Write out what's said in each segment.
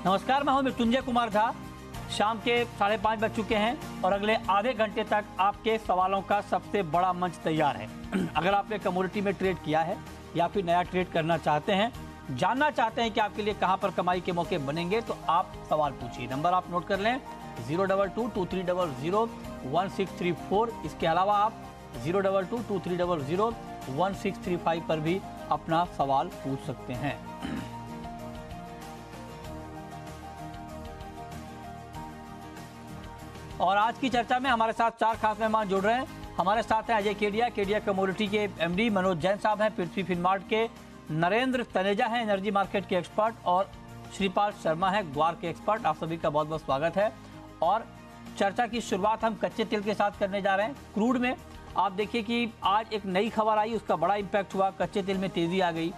नमस्कार, मैं हूं मृत्युंजय कुमार झा। शाम के 5:30 बज चुके हैं और अगले आधे घंटे तक आपके सवालों का सबसे बड़ा मंच तैयार है। अगर आपने कमोडिटी में ट्रेड किया है या फिर नया ट्रेड करना चाहते हैं, जानना चाहते हैं कि आपके लिए कहां पर कमाई के मौके बनेंगे, तो आप सवाल पूछिए। नंबर आप नोट कर लें 02223001634। इसके अलावा आप 02223001635 पर भी अपना सवाल पूछ सकते हैं। और आज की चर्चा में हमारे साथ 4 खास मेहमान जुड़ रहे हैं। हमारे साथ हैं अजय केडिया कमोडिटी के एमडी, मनोज जैन साहब हैं पृथ्वी फिनमार्ट के, नरेंद्र तनेजा हैं एनर्जी मार्केट के एक्सपर्ट, और श्रीपाल शर्मा है ग्वार के एक्सपर्ट। आप सभी का बहुत बहुत स्वागत है। और चर्चा की शुरुआत हम कच्चे तेल के साथ करने जा रहे हैं। क्रूड में आप देखिए कि आज एक नई खबर आई, उसका बड़ा इम्पैक्ट हुआ, कच्चे तेल में तेज़ी आ गई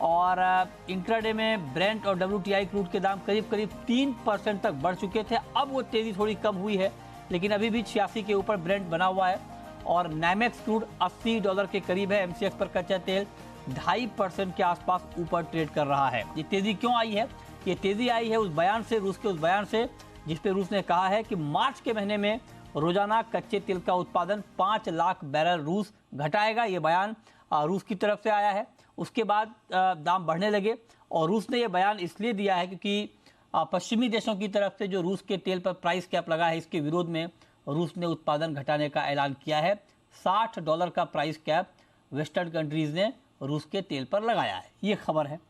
और इंट्राडे में ब्रेंट और WTI क्रूड के दाम करीब 3% तक बढ़ चुके थे। अब वो तेज़ी थोड़ी कम हुई है, लेकिन अभी भी 86 के ऊपर ब्रेंट बना हुआ है और नाइमेक्स क्रूड $80 के करीब है। MCX पर कच्चा तेल 2.5% के आसपास ऊपर ट्रेड कर रहा है। ये तेज़ी क्यों आई है? ये तेज़ी आई है उस बयान से, रूस के उस बयान से, जिस पे रूस ने कहा है कि मार्च के महीने में रोजाना कच्चे तेल का उत्पादन 5 लाख बैरल रूस घटाएगा। ये बयान रूस की तरफ से आया है। उसके बाद दाम बढ़ने लगे और रूस ने यह बयान इसलिए दिया है क्योंकि पश्चिमी देशों की तरफ से जो रूस के तेल पर प्राइस कैप लगा है, इसके विरोध में रूस ने उत्पादन घटाने का ऐलान किया है। $60 का प्राइस कैप वेस्टर्न कंट्रीज ने रूस के तेल पर लगाया है। ये खबर है।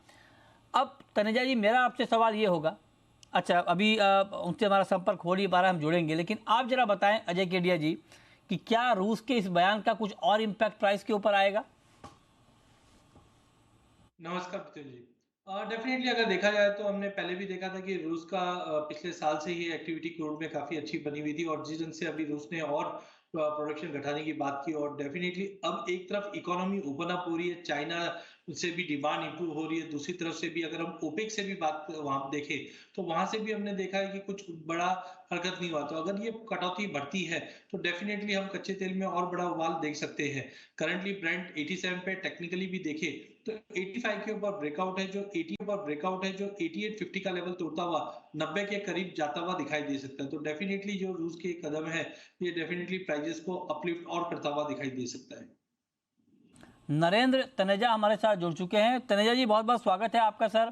अब तनेजा जी, मेरा आपसे सवाल ये होगा, अच्छा अभी उनसे हमारा संपर्क हो नहीं पा रहा, हम जुड़ेंगे, लेकिन आप जरा बताएं अजय केडिया जी कि क्या रूस के इस बयान का कुछ और इम्पैक्ट प्राइस के ऊपर आएगा? नमस्कार मित्र जी। डेफिनेटली अगर देखा जाए तो हमने पहले भी देखा था कि रूस का पिछले साल से ही एक्टिविटी क्रूड में काफी अच्छी बनी हुई थी और जिस ढंग से अभी रूस ने और प्रोडक्शन घटाने की बात की और डेफिनेटली अब एक तरफ इकोनॉमी ओपन अप हो रही है, चाइना से भी डिमांड इंप्रूव हो रही है, दूसरी तरफ से भी अगर हम ओपेक से भी बात वहां देखें तो वहां से भी हमने देखा है कि कुछ बड़ा हरकत नहीं हुआ। तो अगर ये कटौती बढ़ती है तो डेफिनेटली हम कच्चे तेल में और बड़ा उबाल देख सकते हैं। करंटली ब्रेंट 87 पे टेक्निकली भी देखे तो 85 के ऊपर ब्रेकआउट है, जो 8850 का लेवल तोड़ता हुआ 90 के करीब जाता हुआ दिखाई दे सकता है। तो डेफिनेटली जो रूस के कदम है, ये डेफिनेटली प्राइजेस को अपलिफ्ट और करता हुआ दिखाई दे सकता है। नरेंद्र तनेजा हमारे साथ जुड़ चुके हैं। तनेजा जी, बहुत बहुत स्वागत है आपका सर।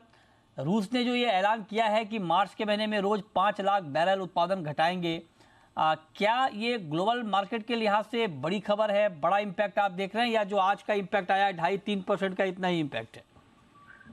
रूस ने जो ये ऐलान किया है कि मार्च के महीने में रोज 5 लाख बैरल उत्पादन घटाएंगे, क्या ये ग्लोबल मार्केट के लिहाज से बड़ी खबर है, बड़ा इम्पैक्ट आप देख रहे हैं, या जो आज का इम्पैक्ट आया 2.5-3% का इतना ही इम्पैक्ट है?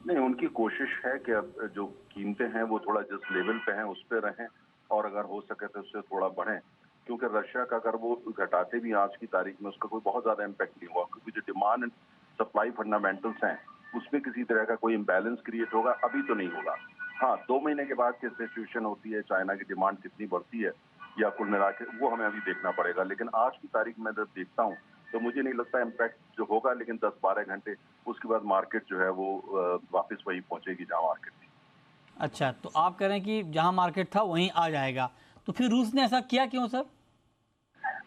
नहीं, उनकी कोशिश है कि अब जो कीमतें हैं वो थोड़ा जिस लेवल पे हैं उस पे रहें और अगर हो सके तो उससे थोड़ा बढ़ें, क्योंकि रशिया का अगर वो घटाते भी आज की तारीख में उसका कोई बहुत ज्यादा इम्पैक्ट नहीं हुआ, क्योंकि जो डिमांड एंड सप्लाई फंडामेंटल्स हैं उसमें किसी तरह का कोई इम्बैलेंस क्रिएट होगा अभी तो नहीं होगा। हाँ, 2 महीने के बाद क्या सिचुएशन होती है, चाइना की डिमांड कितनी बढ़ती है या कुल मिला के, वो हमें अभी देखना पड़ेगा। लेकिन आज की तारीख में जब देखता हूँ तो मुझे नहीं लगता इम्पैक्ट जो होगा, लेकिन 10-12 घंटे उसके बाद मार्केट जो है वो वापस वही पहुंचेगी जहां मार्केट थी। अच्छा, तो आप कह रहे हैं कि जहां मार्केट था वहीं आ जाएगा, तो फिर रूस ने ऐसा किया क्यों सर?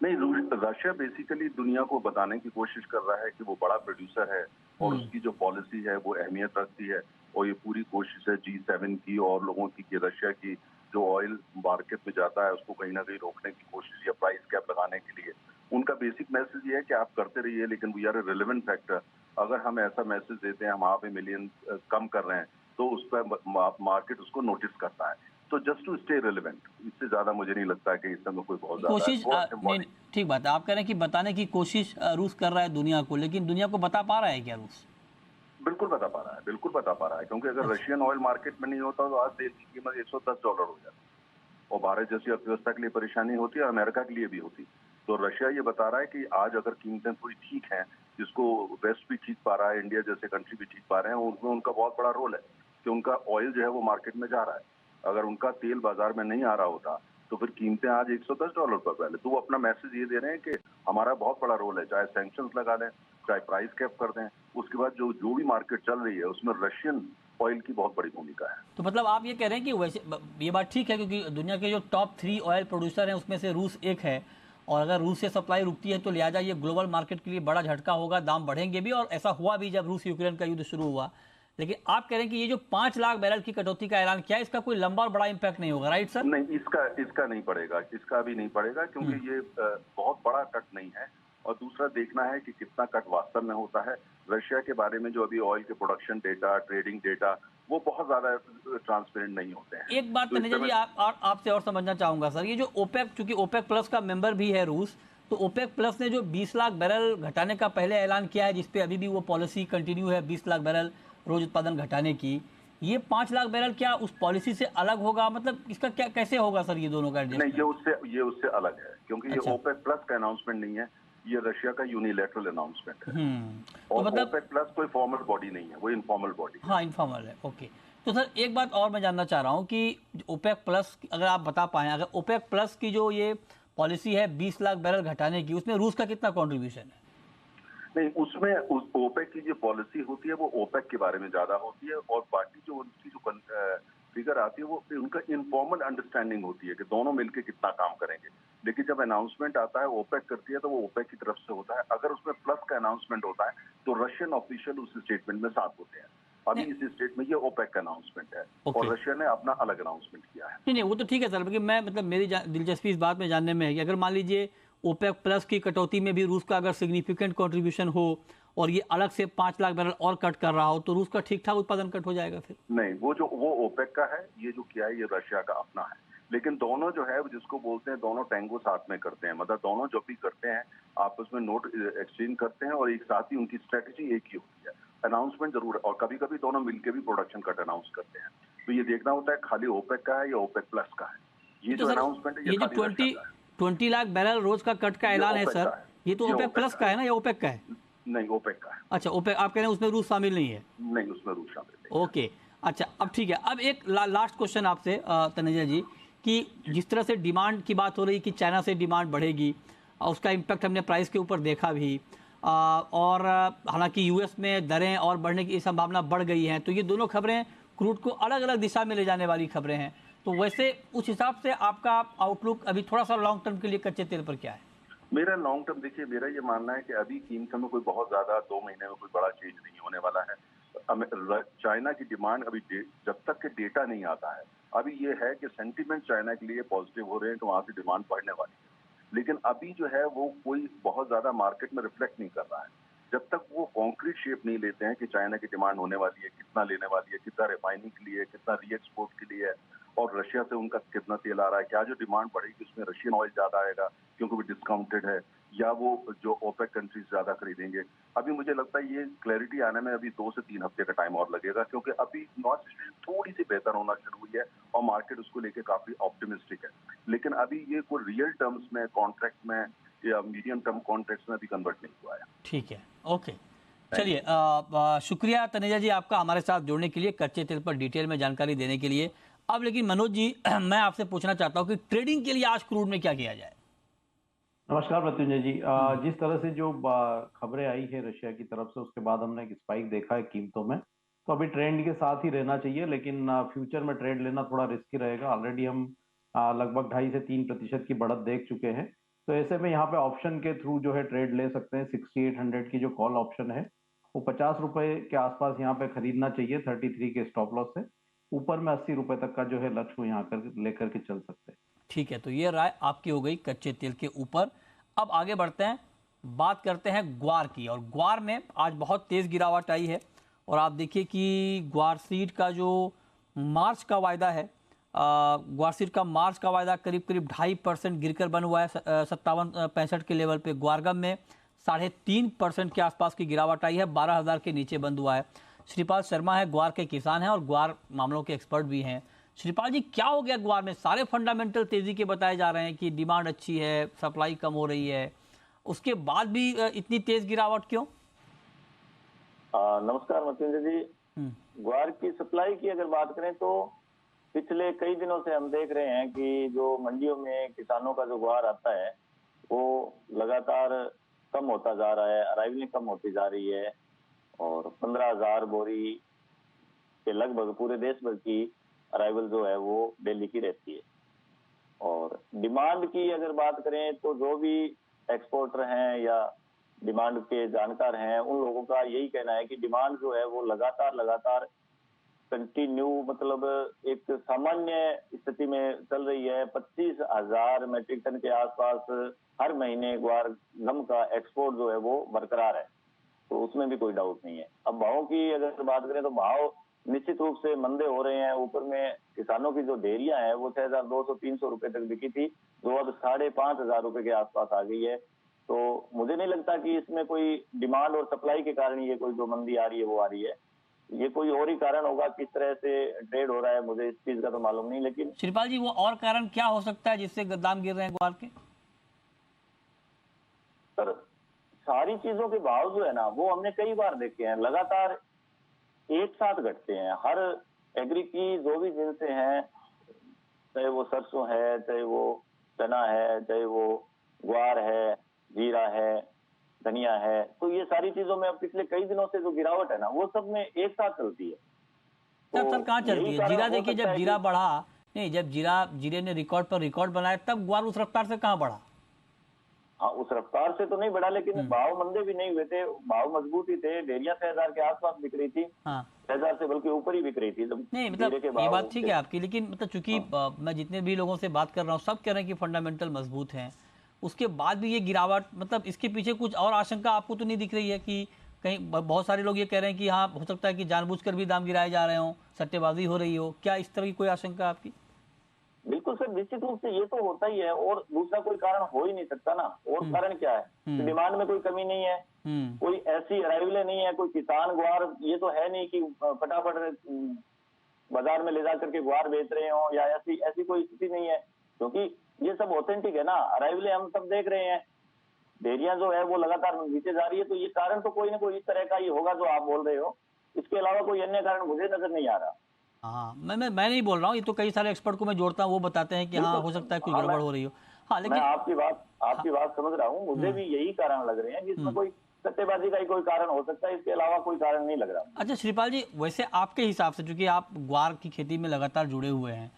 नहीं, रशिया बेसिकली दुनिया को बताने की कोशिश कर रहा है कि वो बड़ा प्रोड्यूसर है और उसकी जो पॉलिसी है वो अहमियत रखती है और ये पूरी कोशिश है G7 की और लोगों की कि रशिया की जो ऑयल मार्केट में जाता है उसको कहीं ना कहीं रोकने की कोशिश या प्राइस कैप लगाने के लिए। उनका बेसिक मैसेज ये है कि आप करते रहिए लेकिन we are a relevant factor. अगर हम ऐसा मैसेज देते हैं हम वहां पे मिलियन कम कर रहे हैं तो उस पर मार्केट उसको नोटिस करता है। तो जस्ट टू स्टे रिलेवेंट, इससे ज्यादा मुझे नहीं लगता है कि इसमें कोई बहुत कोशिश ज्यादा नहीं, ठीक बात है। आप कह रहे हैं कि बताने की कोशिश रूस कर रहा है दुनिया को, लेकिन दुनिया को बता पा रहा है क्या रूस? बिल्कुल बता पा रहा है, बिल्कुल बता पा रहा है, क्योंकि अगर रशियन ऑयल मार्केट में नहीं होता तो आज तेल की कीमत $110 हो जाती और भारत जैसी अर्थव्यवस्था के लिए परेशानी होती है, अमेरिका के लिए भी होती। तो रशिया ये बता रहा है कि आज अगर कीमतें थोड़ी ठीक हैं, जिसको वेस्ट भी ठीक पा रहा है, इंडिया जैसे कंट्री भी ठीक पा रहे हैं, उसमें उनका बहुत बड़ा रोल है कि उनका ऑयल जो है वो मार्केट में जा रहा है। अगर उनका तेल बाजार में नहीं आ रहा होता तो फिर कीमतें आज $110 पर पहले। तो वो अपना मैसेज ये दे रहे हैं कि हमारा बहुत बड़ा रोल है, चाहे सैंक्शंस लगा दें, चाहे प्राइस कैप कर दें, उसके बाद जो भी मार्केट चल रही है उसमें रशियन ऑयल की बहुत बड़ी भूमिका है। तो मतलब आप ये कह रहे हैं कि वैसे ये बात ठीक है, क्योंकि दुनिया के जो टॉप 3 ऑयल प्रोड्यूसर हैं उसमें से रूस एक है, और अगर रूस से सप्लाई रुकती है तो लिहाजा ये ग्लोबल मार्केट के लिए बड़ा झटका होगा, दाम बढ़ेंगे भी, और ऐसा हुआ भी जब रूस यूक्रेन का युद्ध शुरू हुआ लेकिन आप कह रहे हैं कि ये जो 5 लाख बैरल की कटौती का ऐलान किया है, इसका कोई लंबा और बड़ा इम्पैक्ट नहीं होगा, राइट सर? नहीं, इसका नहीं पड़ेगा, इसका भी नहीं पड़ेगा, क्योंकि ये बहुत बड़ा कट नहीं है। और दूसरा देखना है कि कितना कट वास्तव में होता है। रशिया के बारे में जो अभी ऑयल के प्रोडक्शन डेटा, ट्रेडिंग डेटा, वो बहुत ज्यादा ट्रांसपेरेंट नहीं होते हैं। एक बात तो इस तनेजा जी समय आपसे और समझना चाहूंगा सर, ये जो ओपेक, चूंकि ओपेक प्लस का मेंबर भी है रूस, तो ओपेक प्लस ने जो 20 लाख बैरल घटाने का पहले ऐलान किया है, जिसपे अभी भी वो पॉलिसी कंटिन्यू है 20 लाख बैरल रोज उत्पादन घटाने की, ये 5 लाख बैरल क्या उस पॉलिसी से अलग होगा? मतलब इसका क्या कैसे होगा सर ये दोनों का नहीं, एडजस्टमेंट? ये उससे अलग है, क्योंकि अच्छा। ये ओपेक प्लस का अनाउंसमेंट नहीं है, ये रशिया का यूनिलैटरल अनाउंसमेंट है। तो और मतलब ओपेक प्लस कोई फॉर्मल बॉडी नहीं है, वो इनफॉर्मल बॉडी है। हाँ, इनफॉर्मल है, ओके। तो सर एक बात और मैं जानना चाह रहा हूँ कि ओपेक प्लस, अगर आप बता पाएं, अगर ओपेक प्लस की जो ये पॉलिसी है 20 लाख बैरल घटाने की, उसमें रूस का कितना कंट्रीब्यूशन है? नहीं, उसमें ओपेक की जो पॉलिसी होती है वो ओपेक के बारे में ज्यादा होती है, और बाकी जो उनकी जो फिगर आती है वो उनका इनफॉर्मल अंडरस्टैंडिंग होती है कि दोनों मिलकर कितना काम करेंगे। लेकिन जब अनाउंसमेंट आता है ओपेक करती है तो वो ओपेक की तरफ से होता है। अगर उसमें प्लस का अनाउंसमेंट होता है तो रशियन ऑफिशियल उस स्टेटमेंट में साथ होते हैं। अभी नहीं, इस स्टेट में ये ओपेक का अनाउंसमेंट है, ओके। और रशिया ने अपना अलग अनाउंसमेंट किया है। नहीं नहीं, वो तो ठीक है सर, लेकिन मैं मतलब मेरी दिलचस्पी इस बात में जानने में है कि अगर मान लीजिए ओपेक प्लस की कटौती में भी रूस का अगर सिग्निफिकेंट कंट्रीब्यूशन हो और ये अलग से 5 लाख बैरल और कट कर रहा हो, तो रूस का ठीक ठाक उत्पादन कट हो जाएगा फिर? नहीं, वो ओपेक का है, ये जो किया है ये रशिया का अपना है। लेकिन दोनों जो है जिसको बोलते हैं दोनों टैंगो साथ में करते हैं, मतलब दोनों जब भी करते हैं आपस में नोट एक्सचेंज करते हैं और एक साथ ही उनकी स्ट्रेटेजी एक ही होती है। अनाउंसमेंट जरूर है, और कभी कभी दोनों मिलकर भी प्रोडक्शन कट अनाउंस करते हैं। तो ये देखना होता है खाली ओपेक का है या ओपेक प्लस का है। ये तो जो सर अनाउंसमेंट है ये ये जो खाली रशिया का है। 20 लाख बैरल रोज का कट का ये ऐलान है ओपेक सर, का है, ये तो ये ओपेक ओपेक प्लस का का है ना या ओपेक का है? नहीं, ओपेक का है। अच्छा, ओपेक आप कह रहे हैं उसमें रूस शामिल नहीं है? नहीं, उसमें रूस शामिल नहीं है। ओके। अच्छा, अब ठीक है, अब एक लास्ट क्वेश्चन आपसे तनेजा जी, कि जिस तरह से डिमांड की बात हो रही कि चाइना से डिमांड बढ़ेगी, उसका इम्पैक्ट हमने प्राइस के ऊपर देखा भी, और हालांकि यूएस में दरें और बढ़ने की संभावना बढ़ गई है, तो ये दोनों खबरें क्रूड को अलग अलग दिशा में ले जाने वाली खबरें हैं। तो वैसे उस हिसाब से आपका आउटलुक अभी थोड़ा सा लॉन्ग टर्म के लिए कच्चे तेल पर क्या है? मेरा लॉन्ग टर्म देखिए, मेरा ये मानना है कि अभी कीमतों में कोई बहुत ज्यादा 2 महीने में कोई बड़ा चेंज नहीं होने वाला है। चाइना की डिमांड अभी जब तक के डेटा नहीं आता है, अभी ये है कि सेंटीमेंट चाइना के लिए पॉजिटिव हो रहे हैं, तो वहां से डिमांड बढ़ने वाली है। लेकिन अभी जो है वो कोई बहुत ज्यादा मार्केट में रिफ्लेक्ट नहीं कर रहा है। जब तक वो कॉन्क्रीट शेप नहीं लेते हैं कि चाइना की डिमांड होने वाली है, कितना लेने वाली है, कितना रिफाइनिंग के लिए, कितना री एक्सपोर्ट के लिए, और रशिया से उनका कितना तेल आ रहा है, क्या जो डिमांड बढ़ेगी उसमें रशियन ऑयल ज्यादा आएगा क्योंकि वो डिस्काउंटेड है, या वो जो ओपेक कंट्रीज ज्यादा खरीदेंगे। अभी मुझे लगता है ये क्लैरिटी आने में अभी 2 से 3 हफ्ते का टाइम और लगेगा, क्योंकि अभी नॉर्थ सिचुएशन थोड़ी सी बेहतर होना शुरू हुई है और मार्केट उसको लेके काफी ऑप्टिमिस्टिक है। लेकिन अभी ये कोई रियल टर्म्स में, कॉन्ट्रैक्ट में या मीडियम टर्म कॉन्ट्रैक्ट्स में अभी कन्वर्ट नहीं हुआ है। ठीक है, ओके। चलिए, शुक्रिया तनेजा जी आपका हमारे साथ जुड़ने के लिए, कच्चे तेल पर डिटेल में जानकारी देने के लिए। अब लेकिन मनोज जी, मैं आपसे पूछना चाहता हूँ कि ट्रेडिंग के लिए आज क्रूड में क्या किया जाए? नमस्कार प्रत्युंजय जी। जिस तरह से जो खबरें आई है रशिया की तरफ से, उसके बाद हमने एक स्पाइक देखा है कीमतों में, तो अभी ट्रेंड के साथ ही रहना चाहिए, लेकिन फ्यूचर में ट्रेड लेना थोड़ा रिस्की रहेगा। ऑलरेडी हम लगभग 2.5 से 3% की बढ़त देख चुके हैं। तो ऐसे में यहाँ पे ऑप्शन के थ्रू जो है ट्रेड ले सकते हैं। 6800 की जो कॉल ऑप्शन है वो 50 रुपए के आसपास यहाँ पे खरीदना चाहिए 33 के स्टॉप लॉस से। ऊपर में 80 रुपए तक का जो है लक्ष्य यहाँ कर लेकर के चल सकते हैं। ठीक है, तो ये राय आपकी हो गई कच्चे तेल के ऊपर। अब आगे बढ़ते हैं, बात करते हैं ग्वार की, और ग्वार में आज बहुत तेज़ गिरावट आई है। और आप देखिए कि ग्वार सीड का जो मार्च का वायदा है, ग्वार सीड का मार्च का वायदा करीब करीब 2.5% गिरकर बन हुआ है 57-65 के लेवल पे। ग्वारगम में 3.5% के आसपास की गिरावट आई है, 12,000 के नीचे बंद हुआ है। श्रीपाल शर्मा है, ग्वार के किसान हैं और ग्वार मामलों के एक्सपर्ट भी हैं। श्रीपाल जी, क्या हो गया ग्वार में? सारे फंडामेंटल तेजी के बताए जा रहे हैं कि डिमांड अच्छी है, सप्लाई कम हो रही है, उसके बाद भी इतनी तेज गिरावट क्यों? नमस्कार मृत्युंजय जी। ग्वार की सप्लाई की अगर बात करें तो पिछले कई दिनों से हम देख रहे हैं कि जो मंडियों में किसानों का जो ग्वार आता है वो लगातार कम होता जा रहा है, अराइवलिंग कम होती जा रही है, और 15,000 बोरी के लगभग पूरे देश भर की अराइवल जो है वो दिल्ली की रहती है। और डिमांड की अगर बात करें तो जो भी एक्सपोर्टर हैं या डिमांड के जानकार हैं, उन लोगों का यही कहना है कि डिमांड जो है वो लगातार कंटिन्यू, मतलब एक सामान्य स्थिति में चल रही है। 25,000 मेट्रिक टन के आसपास हर महीने ग्वार गम का एक्सपोर्ट जो है वो बरकरार है, तो उसमें भी कोई डाउट नहीं है। अब भावों की अगर बात करें तो भाव निश्चित रूप से मंदे हो रहे हैं। ऊपर में किसानों की जो डेयरियां हैं वो 6,200-300 रुपए तक बिकी थी, जो अब 5,500 रुपए के आसपास आ गई है। तो मुझे नहीं लगता कि इसमें कोई डिमांड और सप्लाई के कारण ये कोई जो मंदी आ रही है वो आ रही है। ये कोई और ही कारण होगा, किस तरह से ट्रेड हो रहा है मुझे इस चीज का तो मालूम नहीं। लेकिन श्रीपाल जी, वो और कारण क्या हो सकता है जिससे दाम गिर रहे हैं ग्वार के? सर, सारी चीजों के भाव जो है ना वो हमने कई बार देखे हैं, लगातार एक साथ घटते हैं। हर एग्री की जो भी जिनसे हैं, चाहे वो सरसों है, चाहे वो चना है, चाहे वो ग्वार है, जीरा है, धनिया है, तो ये सारी चीजों में अब पिछले कई दिनों से जो गिरावट है ना वो सब में एक साथ चलती है। सर कहाँ चलती यही है? कारण जीरा हो देखिए, सकता जब है जीरा कि- बढ़ा नहीं, जब जीरे ने रिकॉर्ड पर रिकॉर्ड बनाया तब ग्वार उस रफ्तार से कहाँ बढ़ा? हाँ, उस रफ्तार से तो नहीं बढ़ा, लेकिन भाव मंदे भी नहीं हुए थे, भाव मजबूत ही थे। डेरिया 6,000 के आसपास बिक रही थी, हाँ 6,000 से बल्कि ऊपर ही बिक रही थी। नहीं, जीरे मतलब के ये भाव बात ठीक थे। है आपकी, लेकिन मतलब चूंकि मैं जितने भी लोगों से बात कर रहा हूँ सब कह रहे हैं कि फंडामेंटल मजबूत हैं, उसके बाद भी ये गिरावट, मतलब इसके पीछे कुछ और आशंका आपको तो नहीं दिख रही है कि कहीं बहुत सारे लोग ये कह रहे हैं कि हाँ हो सकता है कि जानबूझकर भी दाम गिराए जा रहे हों, सट्टेबाजी हो रही हो, क्या इस तरह की कोई आशंका आपकी? बिल्कुल सर, निश्चित रूप से ये तो होता ही है, और दूसरा कोई कारण हो ही नहीं सकता ना। और कारण क्या है कि डिमांड में कोई कमी नहीं है, कोई ऐसी अराइवलें नहीं है, कोई किसान ग्वार ये तो है नहीं कि फटाफट बाजार में ले जा करके ग्वार बेच रहे हो, या ऐसी ऐसी कोई स्थिति नहीं है, क्योंकि ये सब ऑथेंटिक है ना। अराइवलें हम सब देख रहे हैं, डेयरियां जो है वो लगातार नीचे जा रही है, तो ये कारण तो कोई ना कोई इस तरह का ही होगा जो आप बोल रहे हो। इसके अलावा कोई अन्य कारण मुझे नजर नहीं आ रहा। हाँ, मैं नहीं बोल रहा हूँ, ये तो कई सारे एक्सपर्ट को मैं जोड़ता हूँ, वो बताते हैं कि हाँ हो सकता है कुछ गड़बड़ हो रही हो। हाँ मैं लेकिन आपकी बात समझ रहा हूँ, मुझे भी यही कारण लग रहे हैं कि इसमें कोई सट्टेबाजी का ही कोई कारण हो सकता है, इसके अलावा कोई कारण नहीं लग रहा। अच्छा श्रीपाल जी, वैसे आपके हिसाब से, चूंकि आप ग्वार की खेती में लगातार जुड़े हुए हैं,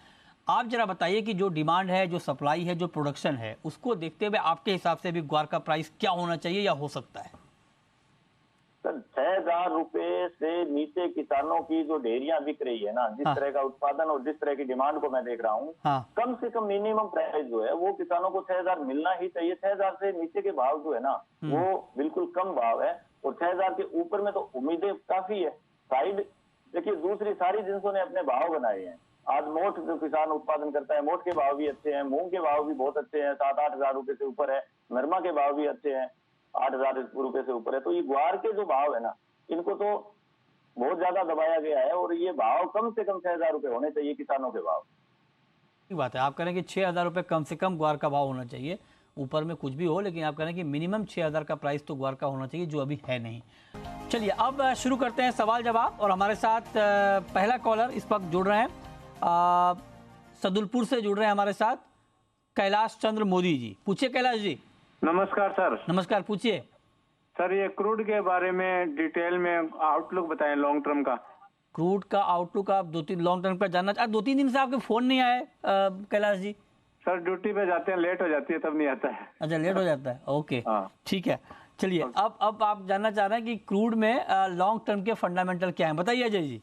आप जरा बताइए कि जो डिमांड है, जो सप्लाई है, जो प्रोडक्शन है, उसको देखते हुए आपके हिसाब से भी ग्वार का प्राइस क्या होना चाहिए या हो सकता है? सर, 6,000 रुपए से नीचे किसानों की जो डेयरियां बिक रही है ना, जिस तरह का उत्पादन और जिस तरह की डिमांड को मैं देख रहा हूँ, हाँ कम से कम मिनिमम प्राइस जो है वो किसानों को 6,000 मिलना ही चाहिए। 6,000 से नीचे के भाव जो है ना वो बिल्कुल कम भाव है, और 6,000 के ऊपर में तो उम्मीदें काफी है। साइड देखिए, दूसरी सारी जिन्सों ने अपने भाव बनाए हैं। आज मोठ जो किसान उत्पादन करता है, मोठ के भाव भी अच्छे हैं, मूंग के भाव भी बहुत अच्छे हैं, 7-8 हजार रुपए से ऊपर है। नरमा के भाव भी अच्छे हैं, 8,000 रुपए से ऊपर है। तो ये ग्वार के जो भाव है ना, इनको तो बहुत ज्यादा दबाया गया है, और ये भाव कम से कम 6,000 रुपए होने चाहिए किसानों के भाव। ठीक बात है, आप कह रहे हैं कि 6,000 रुपये कम से कम ग्वार का भाव होना चाहिए, ऊपर में कुछ भी हो, लेकिन आप कह रहे हैं कि मिनिमम 6,000 का प्राइस तो ग्वार का होना चाहिए, जो अभी है नहीं। चलिए अब शुरू करते हैं सवाल जवाब, और हमारे साथ पहला कॉलर इस वक्त जुड़ रहे हैं, सदुलपुर से जुड़ रहे हैं हमारे साथ कैलाश चंद्र मोदी जी। पूछिए कैलाश जी। नमस्कार सर। नमस्कार, पूछिए। सर, ये क्रूड के बारे में डिटेल में आउटलुक बताएं, लॉन्ग टर्म का। क्रूड का आउटलुक आप 2-3 लॉन्ग टर्म का जानना चाहते? 2-3 दिन से आपके फोन नहीं आए कैलाश जी? सर, ड्यूटी पे जाते हैं, लेट हो जाती है तब नहीं आता है। अच्छा, लेट हो जाता है, ओके हाँ। ठीक है। चलिए अब आप जानना चाह रहे हैं कि क्रूड में लॉन्ग टर्म के फंडामेंटल क्या है, बताइए अजय जी।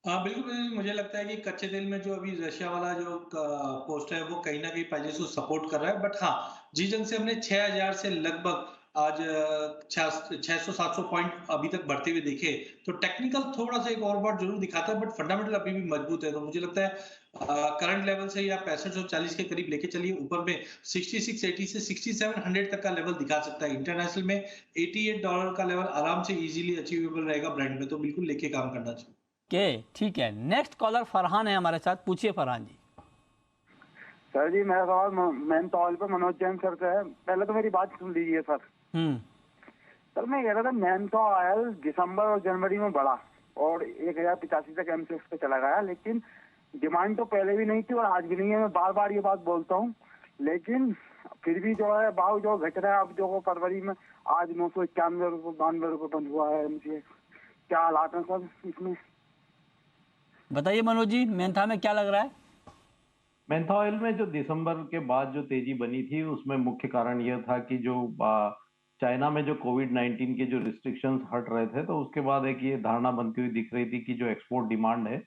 बिल्कुल, मुझे लगता है कि कच्चे तेल में जो अभी रशिया वाला जो पोस्ट है वो कहीं ना कहीं पहले से सपोर्ट कर रहा है, बट हाँ जीजन से हमने 6,000 से लगभग आज 600-700 पॉइंट अभी तक बढ़ते हुए देखे, तो टेक्निकल थोड़ा सा एक और बार जरूर दिखाता है, बट फंडामेंटल अभी भी मजबूत है। तो मुझे लगता है करंट लेवल से या 6540 के करीब लेके चलिए, ऊपर में 6680 से 6700 तक का लेवल दिखा सकता है। इंटरनेशनल में $88 का लेवल आराम से इजीली अचीवेबल रहेगा ब्रांड में, तो बिल्कुल लेके काम करना चाहिए। ओके ठीक है। नेक्स्ट कॉलर फरहान है हमारे साथ, पूछिए फरहान जी। सर जी, मेरा सवाल मैन तौल पर मनोज जैन सर से है। पहले तो मेरी बात सुन लीजिए सर। सर मैं कह रहा था, मैन तो ऑयल दिसंबर और जनवरी में बढ़ा और 1,085 तक एमसीएक्स पे चला गया, लेकिन डिमांड तो पहले भी नहीं थी और आज भी नहीं है। मैं बार बार ये बात बोलता हूँ, लेकिन फिर भी जो है भाव जो घट रहा है। अब जो फरवरी में आज 991 रुपये 92 रुपये बंद हुआ है एमसीएक्स। क्या हालात है सर इसमें? बताइए मनोज जी, मेंथा में क्या लग रहा है? मेंथा ऑयल में जो दिसंबर के बाद जो तेजी बनी थी उसमें मुख्य कारण यह था कि जो चाइना में जो कोविड-19 के जो रिस्ट्रिक्शंस हट रहे थे, तो उसके बाद एक ये धारणा बनती हुई दिख रही थी कि जो एक्सपोर्ट डिमांड है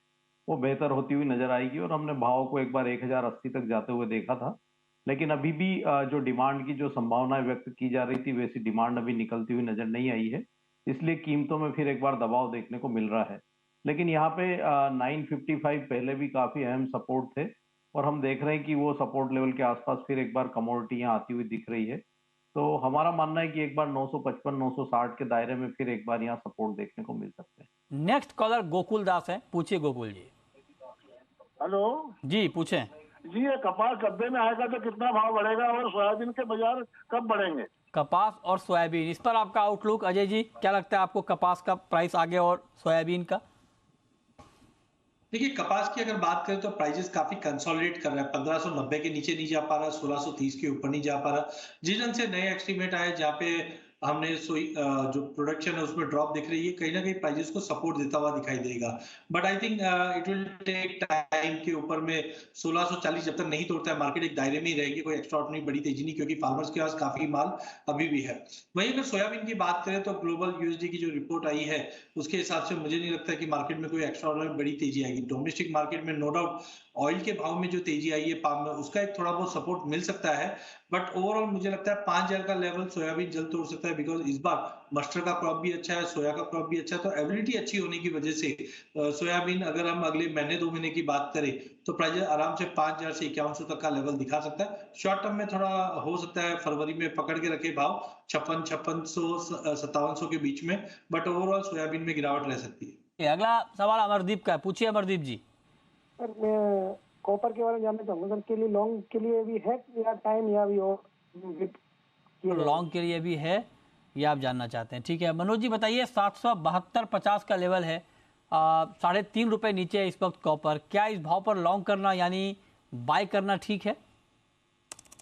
वो बेहतर होती हुई नजर आएगी और हमने भाव को एक बार 1080 तक जाते हुए देखा था। लेकिन अभी भी जो डिमांड की जो संभावनाएं व्यक्त की जा रही थी वैसी डिमांड अभी निकलती हुई नजर नहीं आई है, इसलिए कीमतों में फिर एक बार दबाव देखने को मिल रहा है। लेकिन यहाँ पे 955 पहले भी काफी अहम सपोर्ट थे और हम देख रहे हैं कि वो सपोर्ट लेवल के आसपास फिर एक बार कमोडिटी यहाँ आती हुई दिख रही है। तो हमारा मानना है कि एक बार 955 960 के दायरे में फिर एक बार यहाँ सपोर्ट देखने को मिल सकते हैं। नेक्स्ट कॉलर गोकुल दास है, पूछिए गोकुल जी। हेलो जी पूछें। जी, ये कपास कब्जे में आएगा तो कितना भाव बढ़ेगा और सोयाबीन के बाजार कब बढ़ेंगे? कपास और सोयाबीन, इस पर आपका आउटलुक अजय जी, क्या लगता है आपको कपास का प्राइस आगे और सोयाबीन का? देखिए, कपास की अगर बात करें तो प्राइजेस काफी कंसोलिडेट कर रहा है। 1590 के नीचे नहीं जा पा रहा, 1630 के ऊपर नहीं जा पा रहा। जिस ढंग से नए एस्टीमेट आए जहाँ पे हमने जो प्रोडक्शन है उसमें ड्रॉप दिख रही है, कहीं ना कहीं प्राइजेस को सपोर्ट देता हुआ दिखाई देगा। But I think it will take time के ऊपर में 1640 जब तक नहीं तोड़ता है मार्केट एक दायरे में ही रहेगी, कोई एक्स्ट्राऑर्डिनरी बड़ी तेजी नहीं, क्योंकि फार्मर्स के पास काफी माल अभी भी है। वहीं अगर सोयाबीन की बात करें तो ग्लोबल यूएसडी की जो रिपोर्ट आई है उसके हिसाब से मुझे नहीं लगता कि मार्केट में कोई एक्स्ट्राऑर्डिनरी बड़ी तेजी आएगी। डोमेस्टिक मार्केट में नो डाउट ऑयल के भाव में जो तेजी आई है पाम में, उसका एक थोड़ा बहुत सपोर्ट मिल सकता है। बट ओवरऑल मुझे लगता है 5000 का लेवल सोयाबीन जल्द तोड़ सकता है, बिकॉज इस बार मस्टर्ड का क्रॉप भी अच्छा है, सोया का क्रॉप भी अच्छा है, तो एबिलिटी अच्छी होने की वजह से सोयाबीन अगर हम अगले महीने 2 महीने की बात करें तो प्राइस आराम से 5000 से 5100 तक का लेवल दिखा सकता है। शॉर्ट टर्म में थोड़ा हो सकता है फरवरी में पकड़ के रखे भाव 5600 5700 के बीच में, बट ओवरऑल सोयाबीन में गिरावट रह सकती है। अगला सवाल अमरदीप का है, पूछिए अमरदीप जी। सर मैं कॉपर के बारे में जानना चाहूंगा, सर के लिए लॉन्ग के लिए भी है या टाइम या भी और लॉन्ग के लिए भी है या आप जानना चाहते हैं? ठीक है मनोज जी बताइए, 772.50 का लेवल है, 3.5 रुपए नीचे है इस वक्त कॉपर, क्या इस भाव पर लॉन्ग करना यानी बाय करना ठीक है?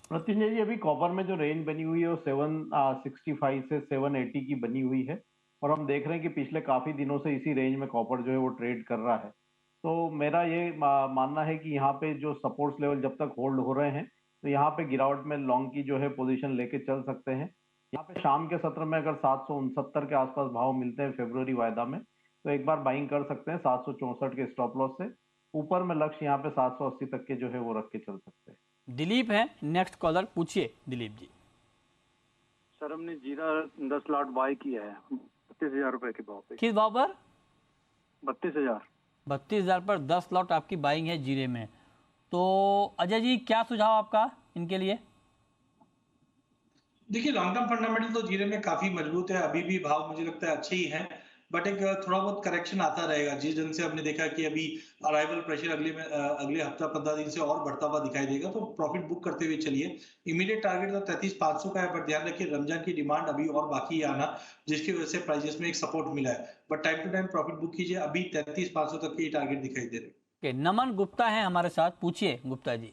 प्रत्युंजय जी, अभी कॉपर में जो रेंज बनी हुई है वो 765 से 780 की बनी हुई है और हम देख रहे हैं कि पिछले काफी दिनों से इसी रेंज में कॉपर जो है वो ट्रेड कर रहा है। तो मेरा ये मानना है कि यहाँ पे जो सपोर्ट्स लेवल जब तक होल्ड हो रहे हैं तो यहाँ पे गिरावट में लॉन्ग की जो है पोजीशन लेके चल सकते हैं। यहाँ पे शाम के सत्र में अगर 769 के आसपास भाव मिलते हैं फरवरी वायदा में तो एक बार बाइंग कर सकते हैं 764 के स्टॉप लॉस से। ऊपर में लक्ष्य यहाँ पे 780 तक के जो है वो रख के चल सकते हैं। दिलीप है नेक्स्ट कॉलर, पूछिए दिलीप जी। सर हमने जीरा 10 लॉट बाय किया है 32,000 रुपए के भाव पे। किस भाव पर? 32,000। 32,000 पर 10 लॉट आपकी बाइंग है जीरे में। तो अजय जी क्या सुझाव आपका इनके लिए? देखिए, लॉन्ग टर्म फंडामेंटल तो जीरे में काफी मजबूत है, अभी भी भाव मुझे लगता है अच्छे ही हैं, बट एक थोड़ा बहुत करेक्शन आता रहेगा। जिस ढंग से हमने देखा कि अभी अराइवल प्रेशर अगले हफ्ता 15 दिन से और बढ़ता हुआ दिखाई देगा, तो प्रॉफिट बुक करते हुए चलिए। इमीडिएट टारगेट तो 33,500 का है, बट ध्यान रखिए रमजान की डिमांड अभी और बाकी है आना, जिसकी वजह से प्राइजेस में एक सपोर्ट मिला है, but time to time profit book कीजिए। अभी 33,500 तक के टारगेट दिखाई दे रहे। नमन गुप्ता है हमारे साथ, पूछिए गुप्ता जी।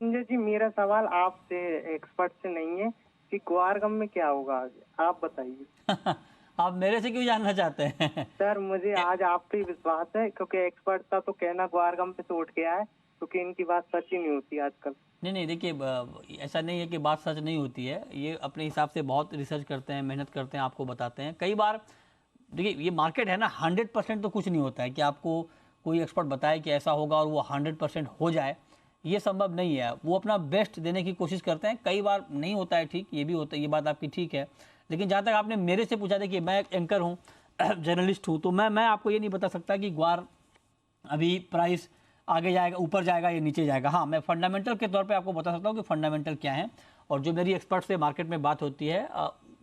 जी मेरा सवाल आपसे एक्सपर्ट से नहीं है कि ग्वार गम में क्या होगा आगे, आप बताइए। आप मेरे से क्यों जानना चाहते हैं? सर मुझे आज आप पे विश्वास है, क्योंकि एक्सपर्ट था तो कहना ग्वार गम पे तो उठ गया है, क्योंकि इनकी बात सच ही नहीं होती आजकल। नहीं देखिए, ऐसा नहीं है कि बात सच नहीं होती है, ये अपने हिसाब से बहुत रिसर्च करते हैं, मेहनत करते हैं, आपको बताते हैं। कई बार देखिए ये मार्केट है ना, 100% तो कुछ नहीं होता है कि आपको कोई एक्सपर्ट बताए कि ऐसा होगा और वो 100% हो जाए, ये संभव नहीं है। वो अपना बेस्ट देने की कोशिश करते हैं, कई बार नहीं होता है ठीक, ये भी होता है, ये बात आपकी ठीक है। लेकिन जहाँ तक आपने मेरे से पूछा था कि मैं एक एंकर हूँ, जर्नलिस्ट हूँ, तो मैं आपको ये नहीं बता सकता कि ग्वार अभी प्राइस आगे जाएगा, ऊपर जाएगा या नीचे जाएगा। हाँ, मैं फंडामेंटल के तौर पे आपको बता सकता हूँ कि फंडामेंटल क्या है, और जो मेरी एक्सपर्ट से मार्केट में बात होती है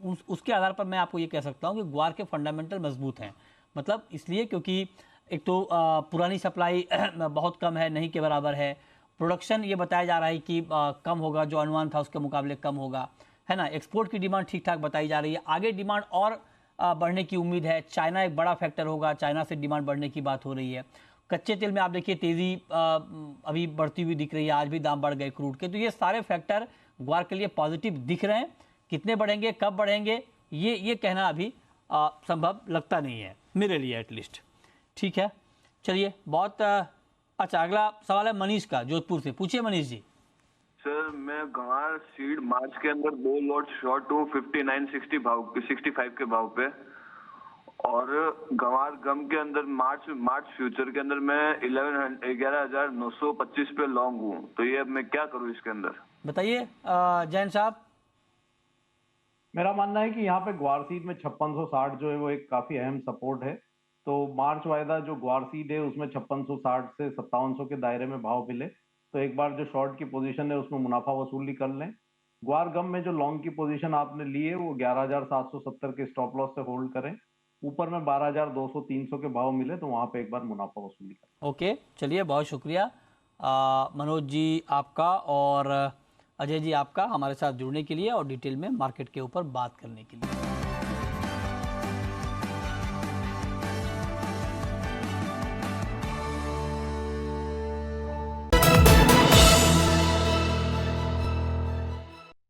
उसके आधार पर मैं आपको ये कह सकता हूँ कि ग्वार के फंडामेंटल मजबूत हैं। मतलब इसलिए क्योंकि एक तो पुरानी सप्लाई बहुत कम है, नहीं के बराबर है। प्रोडक्शन ये बताया जा रहा है कि कम होगा, जो अनुमान था उसके मुकाबले कम होगा, है ना। एक्सपोर्ट की डिमांड ठीक ठाक बताई जा रही है, आगे डिमांड और बढ़ने की उम्मीद है। चाइना एक बड़ा फैक्टर होगा, चाइना से डिमांड बढ़ने की बात हो रही है। कच्चे तेल में आप देखिए तेज़ी अभी बढ़ती हुई दिख रही है, आज भी दाम बढ़ गए क्रूड के। तो ये सारे फैक्टर ग्वार के लिए पॉजिटिव दिख रहे हैं। कितने बढ़ेंगे, कब बढ़ेंगे, ये कहना अभी संभव लगता नहीं है मेरे लिए एटलीस्ट। ठीक है, चलिए, बहुत अच्छा, अगला सवाल है मनीष का, जोधपुर से। पूछिए मनीष जी। सर मैं गंवार सीड मार्च के अंदर 2 लॉट शॉर्ट हूँ 65 के भाव पे, और गंवार गम के अंदर मार्च फ्यूचर के अंदर मैं 11,925 पे लॉन्ग हूँ। तो ये अब मैं क्या करूँ इसके अंदर, बताइए जैन साहब। मेरा मानना है कि यहाँ पे ग्वार सीड में 5660 जो है वो एक काफी अहम सपोर्ट है। तो मार्च वायदा जो ग्वार सीड है उसमें 5660 से 5700 के दायरे में भाव मिले तो एक बार जो शॉर्ट की पोजीशन है उसमें मुनाफा वसूली कर लें। ग्वार गम में जो लॉन्ग की पोजीशन आपने ली है वो 11,770 के स्टॉप लॉस से होल्ड करें। ऊपर में 12,200-300 के भाव मिले तो वहां पे एक बार मुनाफा वसूली करें। ओके, चलिए, बहुत शुक्रिया मनोज जी आपका और अजय जी आपका हमारे साथ जुड़ने के लिए और डिटेल में मार्केट के ऊपर बात करने के लिए।